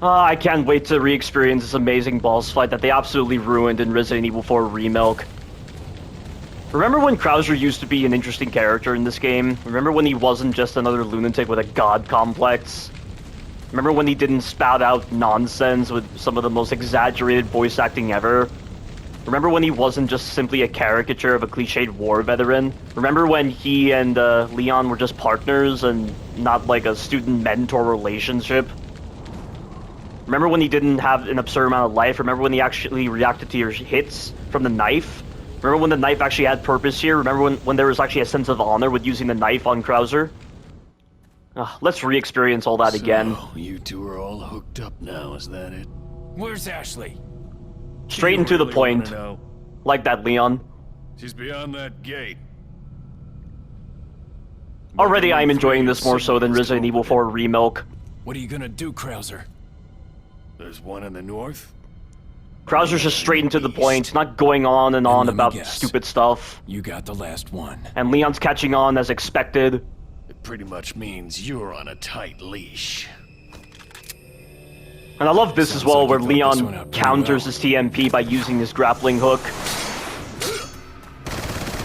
I can't wait to re-experience this amazing boss fight that they absolutely ruined in Resident Evil 4 Remake. Remember when Krauser used to be an interesting character in this game? Remember when he wasn't just another lunatic with a god complex? Remember when he didn't spout out nonsense with some of the most exaggerated voice acting ever? Remember when he wasn't just simply a caricature of a cliched war veteran? Remember when he and Leon were just partners and not like a student-mentor relationship? Remember when he didn't have an absurd amount of life? Remember when he actually reacted to your hits from the knife? Remember when the knife actually had purpose here? Remember when there was actually a sense of honor with using the knife on Krauser? Let's re-experience all that again. You two are all hooked up now, is that it? Where's Ashley? Straight and to the point. Like that, Leon. She's beyond that gate. Already I'm enjoying this more so than Resident Evil 4 Remake. What are you gonna do, Krauser? There's one in the north? Krauser's just straight and to the point, not going on and on about stupid stuff. You got the last one. And Leon's catching on as expected. It pretty much means you're on a tight leash. And I love this as well, where Leon counters his TMP by using his grappling hook.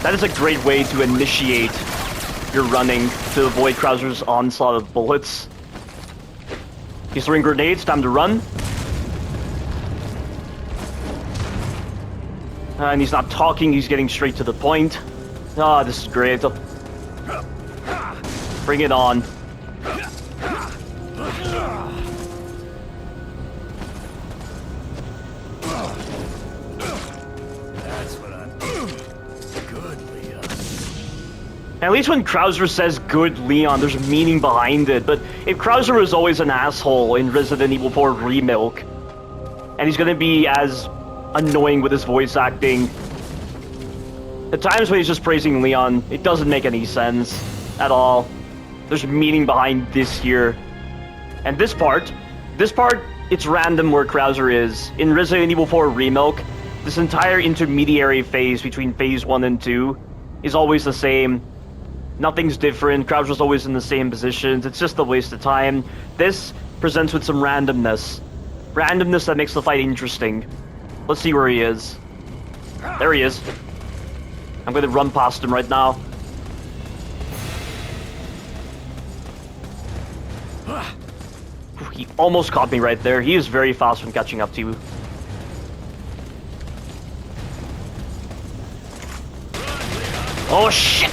That is a great way to initiate your running to avoid Krauser's onslaught of bullets. He's throwing grenades, time to run. And he's not talking, he's getting straight to the point. Ah, this is great. Bring it on. That's what I'm good, Leon. At least when Krauser says good Leon, there's meaning behind it. But if Krauser was always an asshole in Resident Evil 4 Remake, and he's gonna be as annoying with his voice acting, the times when he's just praising Leon, it doesn't make any sense at all. There's meaning behind this here. And this part, it's random where Krauser is. In Resident Evil 4 Remake, this entire intermediary phase between phase 1 and 2 is always the same. Nothing's different, Krauser's always in the same positions, it's just a waste of time. This presents with some randomness. Randomness that makes the fight interesting. Let's see where he is. There he is. I'm gonna run past him right now. He almost caught me right there. He is very fast when catching up to you. Oh shit!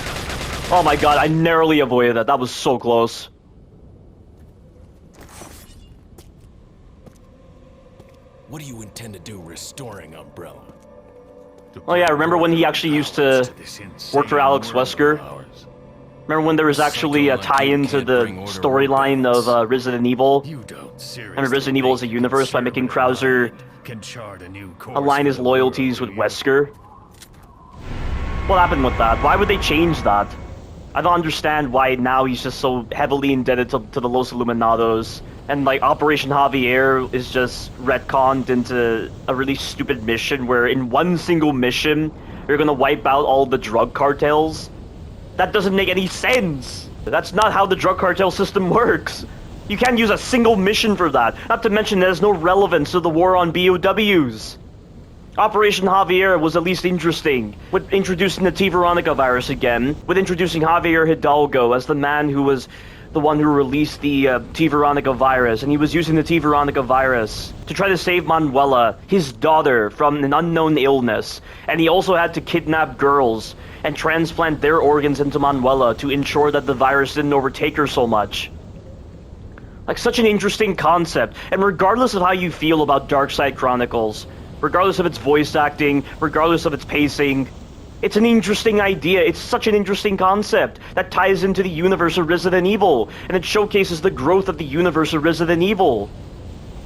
Oh my god, I narrowly avoided that. That was so close. What do you intend to do restoring Umbrella? Oh yeah, remember when he actually used to work for Alex Wesker? Remember when there was actually a tie-in to the storyline of Resident Evil? And Resident Evil as a universe by making Krauser align his loyalties with Wesker? What happened with that? Why would they change that? I don't understand why now he's just so heavily indebted to the Los Illuminados. And like Operation Javier is just retconned into a really stupid mission where in one single mission, you're gonna wipe out all the drug cartels. That doesn't make any sense. That's not how the drug cartel system works. You can't use a single mission for that. Not to mention there's no relevance to the war on BOWs. Operation Javier was at least interesting, with introducing the T. Veronica virus again, with introducing Javier Hidalgo as the man who was the one who released the T. Veronica virus, and he was using the T. Veronica virus to try to save Manuela, his daughter, from an unknown illness, and he also had to kidnap girls and transplant their organs into Manuela to ensure that the virus didn't overtake her so much. Like, such an interesting concept, and regardless of how you feel about Darkside Chronicles, regardless of its voice acting, regardless of its pacing, it's an interesting idea. It's such an interesting concept that ties into the universe of Resident Evil, and it showcases the growth of the universe of Resident Evil.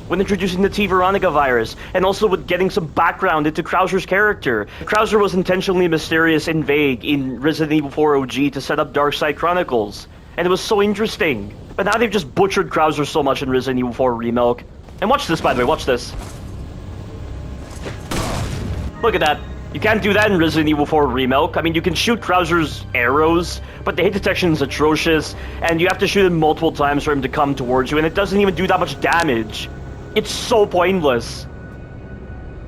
When introducing the T. Veronica virus, and also with getting some background into Krauser's character. Krauser was intentionally mysterious and vague in Resident Evil 4 OG to set up Darkside Chronicles, and it was so interesting. But now they've just butchered Krauser so much in Resident Evil 4 Remake. And watch this, by the way, watch this. Look at that. You can't do that in Resident Evil 4 Remake. I mean, you can shoot Krauser's arrows, but the hit detection is atrocious, and you have to shoot him multiple times for him to come towards you, and it doesn't even do that much damage. It's so pointless.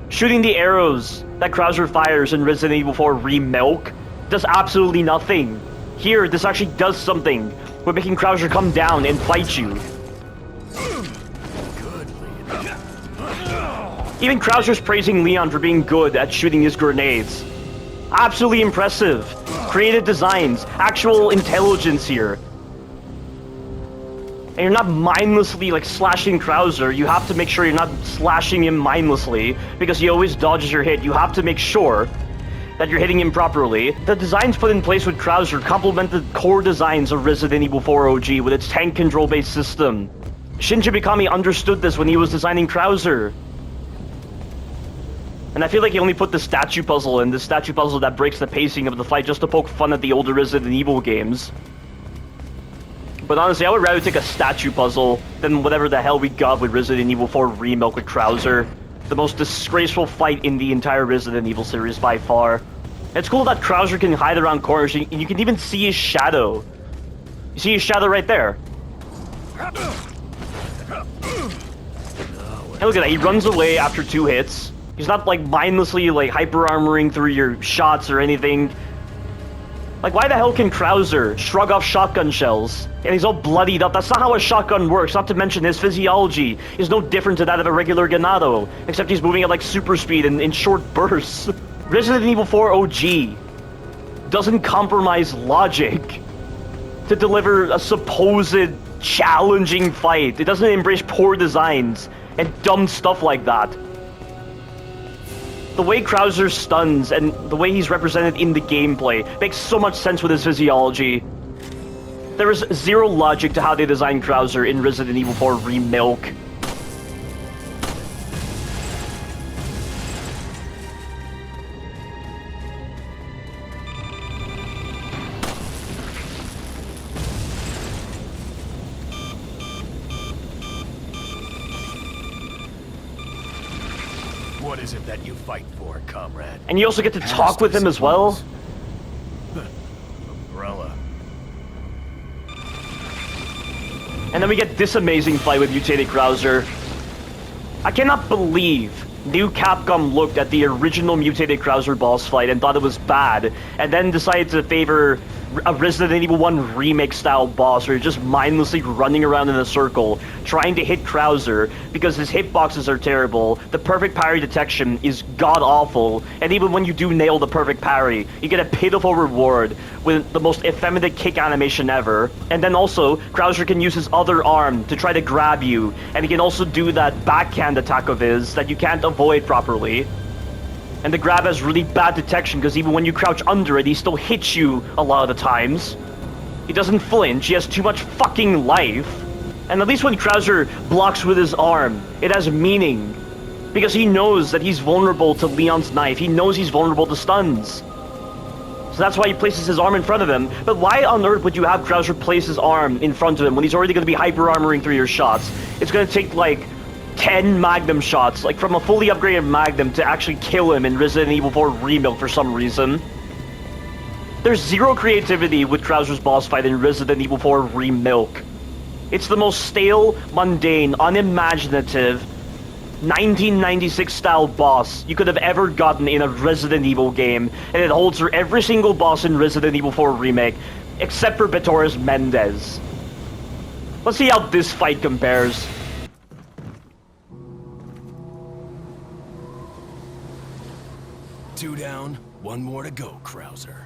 Shooting the arrows that Krauser fires in Resident Evil 4 Remilk does absolutely nothing. Here, this actually does something. We're making Krauser come down and fight you. Even Krauser's praising Leon for being good at shooting his grenades. Absolutely impressive. Creative designs, actual intelligence here. And you're not mindlessly like slashing Krauser. You have to make sure you're not slashing him mindlessly because he always dodges your hit. You have to make sure that you're hitting him properly. The designs put in place with Krauser complement the core designs of Resident Evil 4 OG with its tank control based system. Shinji Mikami understood this when he was designing Krauser. And I feel like he only put the statue puzzle in, the statue puzzle that breaks the pacing of the fight just to poke fun at the older Resident Evil games. But honestly, I would rather take a statue puzzle than whatever the hell we got with Resident Evil 4 Remilk with Krauser. The most disgraceful fight in the entire Resident Evil series by far. It's cool that Krauser can hide around corners, and you can even see his shadow. You see his shadow right there. Hey, look at that, he runs away after 2 hits. He's not like mindlessly like hyper armoring through your shots or anything. Like, why the hell can Krauser shrug off shotgun shells? And he's all bloodied up. That's not how a shotgun works, not to mention his physiology is no different to that of a regular Ganado, except he's moving at like super speed and in short bursts. Resident Evil 4 OG doesn't compromise logic to deliver a supposed challenging fight. It doesn't embrace poor designs and dumb stuff like that. The way Krauser stuns and the way he's represented in the gameplay makes so much sense with his physiology. There is zero logic to how they designed Krauser in Resident Evil 4 Remilk. What is it that you fight for, comrade? And you also get to talk with him as well. Umbrella. And then we get this amazing fight with mutated Krauser. I cannot believe New Capcom looked at the original mutated Krauser boss fight and thought it was bad, and then decided to favor a Resident Evil 1 remake style boss where you're just mindlessly running around in a circle trying to hit Krauser because his hitboxes are terrible, the perfect parry detection is god-awful, and even when you do nail the perfect parry, you get a pitiful reward with the most effeminate kick animation ever. And then also, Krauser can use his other arm to try to grab you, and he can also do that backhand attack of his that you can't avoid properly. And the grab has really bad detection because even when you crouch under it, he still hits you a lot of the times. He doesn't flinch, he has too much fucking life. And at least when Krauser blocks with his arm, it has meaning. Because he knows that he's vulnerable to Leon's knife, he knows he's vulnerable to stuns. So that's why he places his arm in front of him. But why on earth would you have Krauser place his arm in front of him when he's already going to be hyper-armoring through your shots? It's going to take like 10 Magnum shots, like from a fully upgraded Magnum, to actually kill him in Resident Evil 4 Remilk for some reason. There's zero creativity with Krauser's boss fight in Resident Evil 4 Remilk. It's the most stale, mundane, unimaginative, 1996 style boss you could have ever gotten in a Resident Evil game, and it holds for every single boss in Resident Evil 4 Remake, except for Torres Mendez. Let's see how this fight compares. Two down, one more to go, Krauser.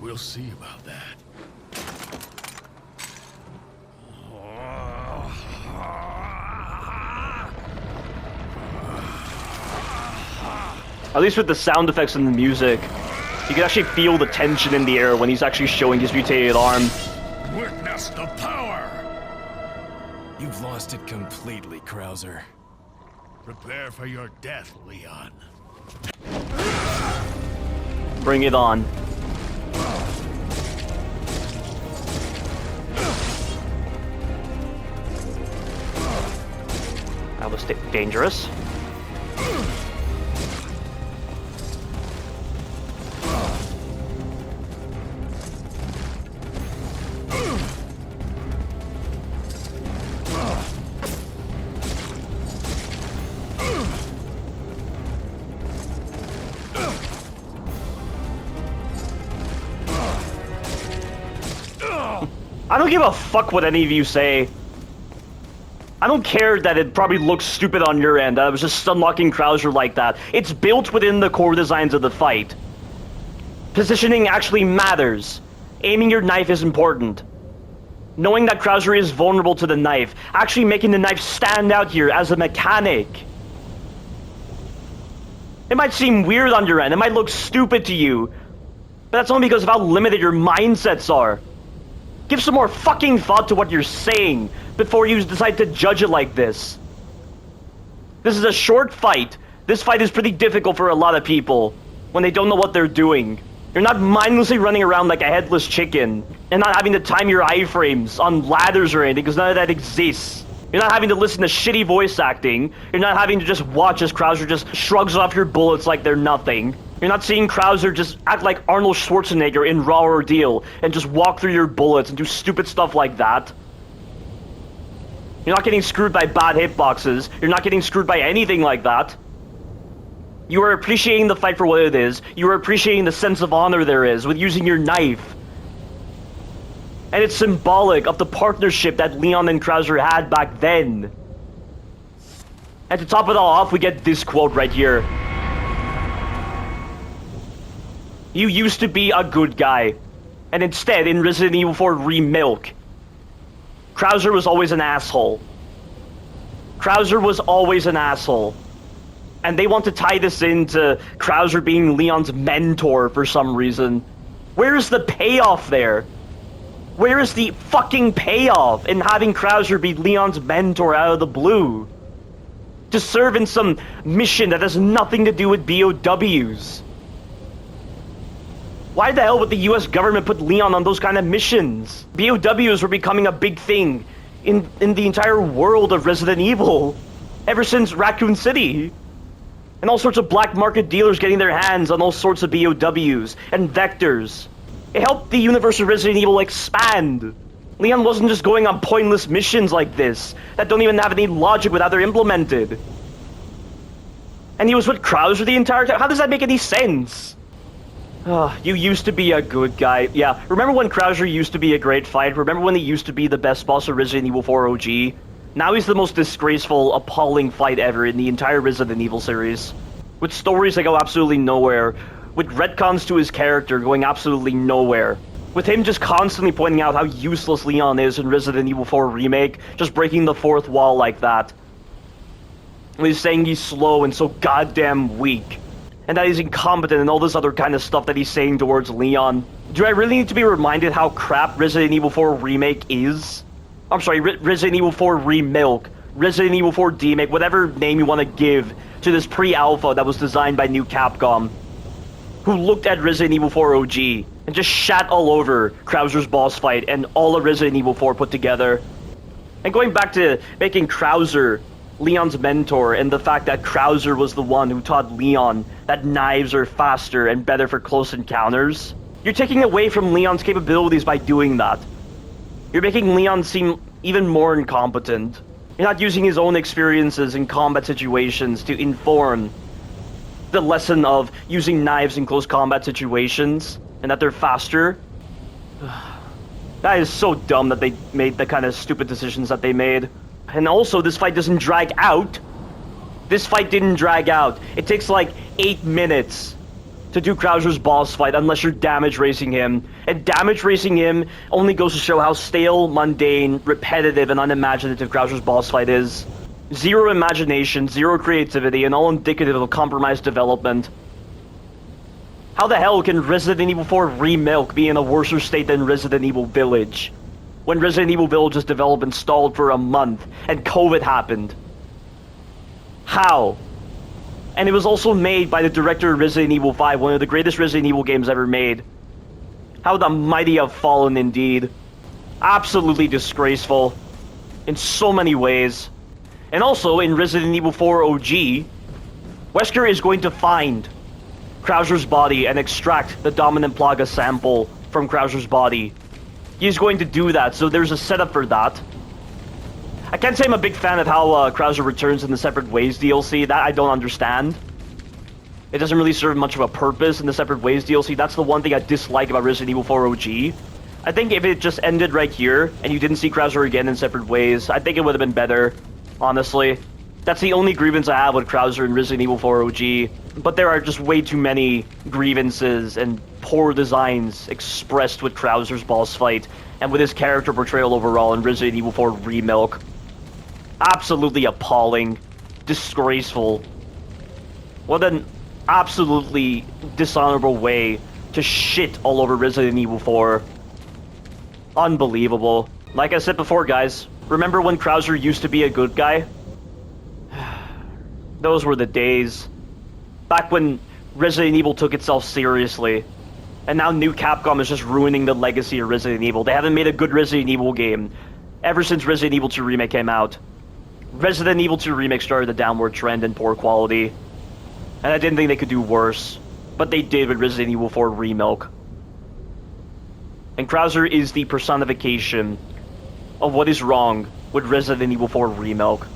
We'll see about that. At least with the sound effects and the music, you can actually feel the tension in the air when he's actually showing his mutated arm. Witness the power! You've lost it completely, Krauser. Prepare for your death, Leon. Bring it on. That was dangerous. I don't give a fuck what any of you say. I don't care that it probably looks stupid on your end, that I was just unlocking Krauser like that. It's built within the core designs of the fight. Positioning actually matters. Aiming your knife is important. Knowing that Krauser is vulnerable to the knife, actually making the knife stand out here as a mechanic. It might seem weird on your end, it might look stupid to you, but that's only because of how limited your mindsets are. Give some more fucking thought to what you're saying before you decide to judge it like this. This is a short fight. This fight is pretty difficult for a lot of people when they don't know what they're doing. You're not mindlessly running around like a headless chicken and not having to time your iframes on ladders or anything because none of that exists. You're not having to listen to shitty voice acting. You're not having to just watch as Krauser just shrugs off your bullets like they're nothing. You're not seeing Krauser just act like Arnold Schwarzenegger in Raw Ordeal and just walk through your bullets and do stupid stuff like that. You're not getting screwed by bad hitboxes. You're not getting screwed by anything like that. You are appreciating the fight for what it is. You are appreciating the sense of honor there is with using your knife. And it's symbolic of the partnership that Leon and Krauser had back then. And to top it all off, we get this quote right here. You used to be a good guy. And instead, in Resident Evil 4 Remilk, Krauser was always an asshole. Krauser was always an asshole. And they want to tie this into Krauser being Leon's mentor for some reason. Where's the payoff there? Where is the fucking payoff in having Krauser be Leon's mentor out of the blue? To serve in some mission that has nothing to do with BOWs. Why the hell would the US government put Leon on those kind of missions? BOWs were becoming a big thing in the entire world of Resident Evil. Ever since Raccoon City. And all sorts of black market dealers getting their hands on all sorts of BOWs and vectors. It helped the universe of Resident Evil expand. Leon wasn't just going on pointless missions like this that don't even have any logic with how they're implemented. And he was with Krauser the entire time? How does that make any sense? You used to be a good guy. Yeah, remember when Krauser used to be a great fight? Remember when he used to be the best boss of Resident Evil 4 OG? Now he's the most disgraceful, appalling fight ever in the entire Resident Evil series. With stories that go absolutely nowhere. With retcons to his character going absolutely nowhere. With him just constantly pointing out how useless Leon is in Resident Evil 4 Remake, just breaking the fourth wall like that. And he's saying he's slow and so goddamn weak. And that he's incompetent and all this other kind of stuff that he's saying towards Leon. Do I really need to be reminded how crap Resident Evil 4 Remake is? I'm sorry, Resident Evil 4 Remilk, Resident Evil 4 Demake, whatever name you want to give to this pre-alpha that was designed by New Capcom, who looked at Resident Evil 4 OG and just shat all over Krauser's boss fight and all of Resident Evil 4 put together. And going back to making Krauser Leon's mentor and the fact that Krauser was the one who taught Leon that knives are faster and better for close encounters, you're taking away from Leon's capabilities by doing that. You're making Leon seem even more incompetent. You're not using his own experiences in combat situations to inform the lesson of using knives in close combat situations and that they're faster. That is so dumb that they made the kind of stupid decisions that they made. And also, this fight doesn't drag out. This fight didn't drag out. It takes like 8 minutes to do Krauser's boss fight unless you're damage racing him. And damage racing him only goes to show how stale, mundane, repetitive, and unimaginative Krauser's boss fight is. Zero imagination, zero creativity, and all indicative of compromised development. How the hell can Resident Evil 4 Remilk be in a worse state than Resident Evil Village? When Resident Evil Village's development stalled for a month, and COVID happened. How? And it was also made by the director of Resident Evil 5, one of the greatest Resident Evil games ever made. How the mighty have fallen indeed. Absolutely disgraceful. In so many ways. And also, in Resident Evil 4 OG, Wesker is going to find Krauser's body and extract the dominant Plaga sample from Krauser's body. He's going to do that, so there's a setup for that. I can't say I'm a big fan of how Krauser returns in the Separate Ways DLC. That I don't understand. It doesn't really serve much of a purpose in the Separate Ways DLC. That's the one thing I dislike about Resident Evil 4 OG. I think if it just ended right here, and you didn't see Krauser again in separate ways, I think it would have been better, honestly. That's the only grievance I have with Krauser in Resident Evil 4 OG, but there are just way too many grievances and poor designs expressed with Krauser's boss fight, and with his character portrayal overall in Resident Evil 4 Remilk. Absolutely appalling. Disgraceful. What an absolutely dishonorable way to shit all over Resident Evil 4. Unbelievable. Like I said before, guys, remember when Krauser used to be a good guy? Those were the days. Back when Resident Evil took itself seriously. And now new Capcom is just ruining the legacy of Resident Evil. They haven't made a good Resident Evil game ever since Resident Evil 2 Remake came out. Resident Evil 2 Remake started a downward trend in poor quality. And I didn't think they could do worse. But they did with Resident Evil 4 Remilk. And Krauser is the personification of what is wrong with Resident Evil 4 Remilk.